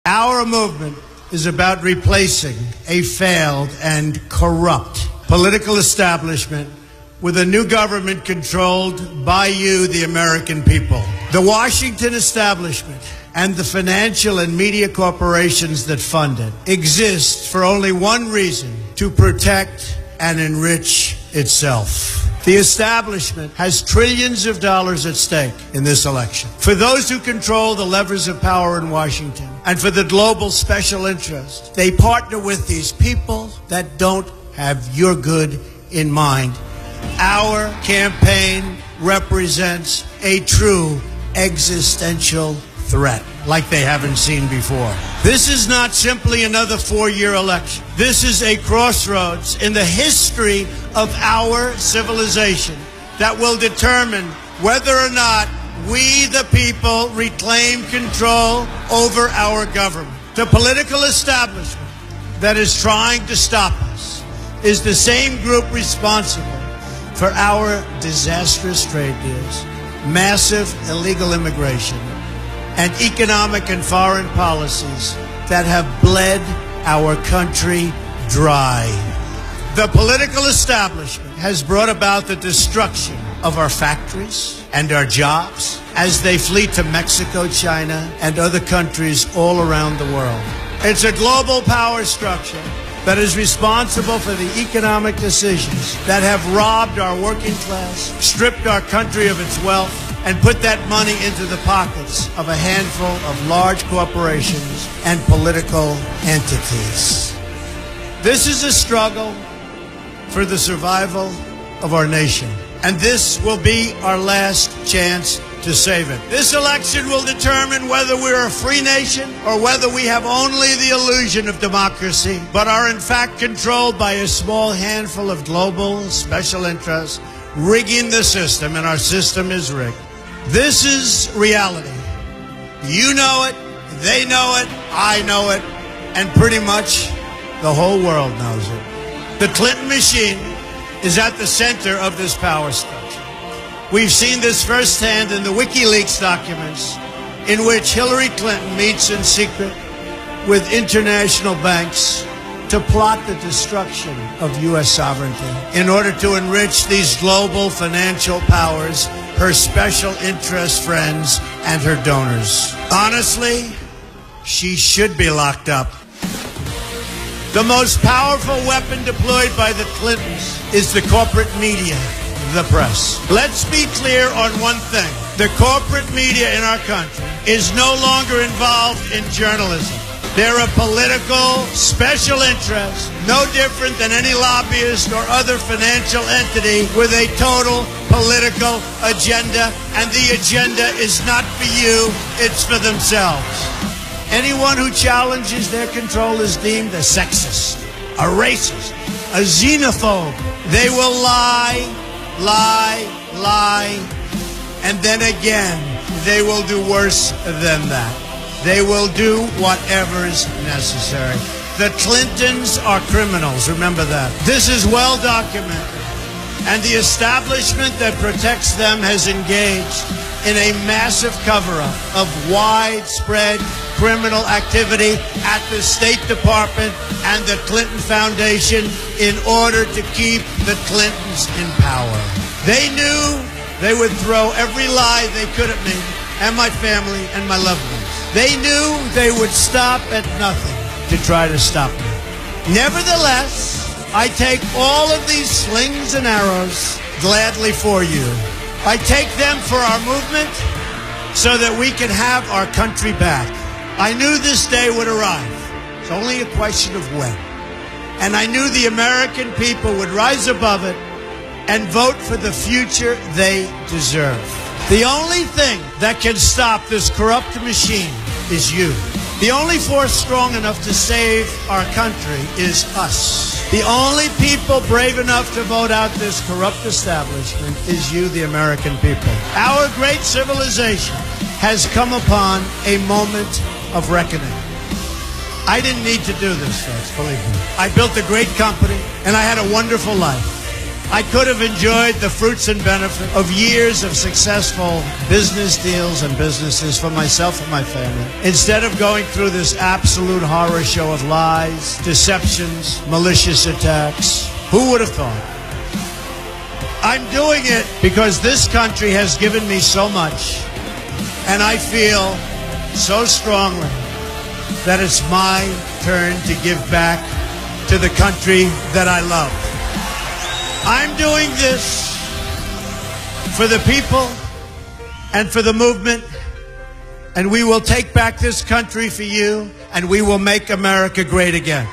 Our movement is about replacing a failed and corrupt political establishment with a new government controlled by you, the American people. The Washington establishment and the financial and media corporations that fund it exist for only one reason: to protect and enrich itself. The establishment has trillions of dollars at stake in this election. For those who control the levers of power in Washington and for the global special interest, they partner with these people that don't have your good in mind. Our campaign represents a true existential threat like they haven't seen before. This is not simply another four-year election. This is a crossroads in the history of our civilization that will determine whether or not we, the people, reclaim control over our government. The political establishment that is trying to stop us is the same group responsible for our disastrous trade deals, massive illegal immigration, and economic and foreign policies that have bled our country dry. The political establishment has brought about the destruction of our factories and our jobs as they flee to Mexico, China, and other countries all around the world. It's a global power structure that is responsible for the economic decisions that have robbed our working class, stripped our country of its wealth, and put that money into the pockets of a handful of large corporations and political entities. This is a struggle for the survival of our nation, and this will be our last chance to save it. This election will determine whether we're a free nation or whether we have only the illusion of democracy, but are in fact controlled by a small handful of global special interests rigging the system, and our system is rigged. This is reality. You know it, they know it, I know it, and pretty much the whole world knows it. The Clinton machine is at the center of this power structure. We've seen this firsthand in the WikiLeaks documents, in which Hillary Clinton meets in secret with international banks to plot the destruction of U.S. sovereignty in order to enrich these global financial powers, her special interest friends, and her donors. Honestly, she should be locked up. The most powerful weapon deployed by the Clintons is the corporate media, the press. Let's be clear on one thing. The corporate media in our country is no longer involved in journalism. They're a political special interest, no different than any lobbyist or other financial entity with a total political agenda, and the agenda is not for you, it's for themselves. Anyone who challenges their control is deemed a sexist, a racist, a xenophobe. They will lie, and then again, they will do worse than that. They will do whatever is necessary. The Clintons are criminals, remember that. This is well documented, and the establishment that protects them has engaged in a massive cover-up of widespread criminal activity at the State Department and the Clinton Foundation in order to keep the Clintons in power. They knew they would throw every lie they could at me and my family and my loved ones. They knew they would stop at nothing to try to stop me. Nevertheless, I take all of these slings and arrows gladly for you. I take them for our movement so that we can have our country back. I knew this day would arrive. It's only a question of when. And I knew the American people would rise above it and vote for the future they deserve. The only thing that can stop this corrupt machine is you. The only force strong enough to save our country is us. The only people brave enough to vote out this corrupt establishment is you, the American people. Our great civilization has come upon a moment of reckoning. I didn't need to do this, folks, believe me. I built a great company, and I had a wonderful life. I could have enjoyed the fruits and benefits of years of successful business deals and businesses for myself and my family, instead of going through this absolute horror show of lies, deceptions, malicious attacks. Who would have thought? I'm doing it because this country has given me so much, and I feel so strongly that it's my turn to give back to the country that I love. I'm doing this for the people and for the movement, and we will take back this country for you, and we will make America great again.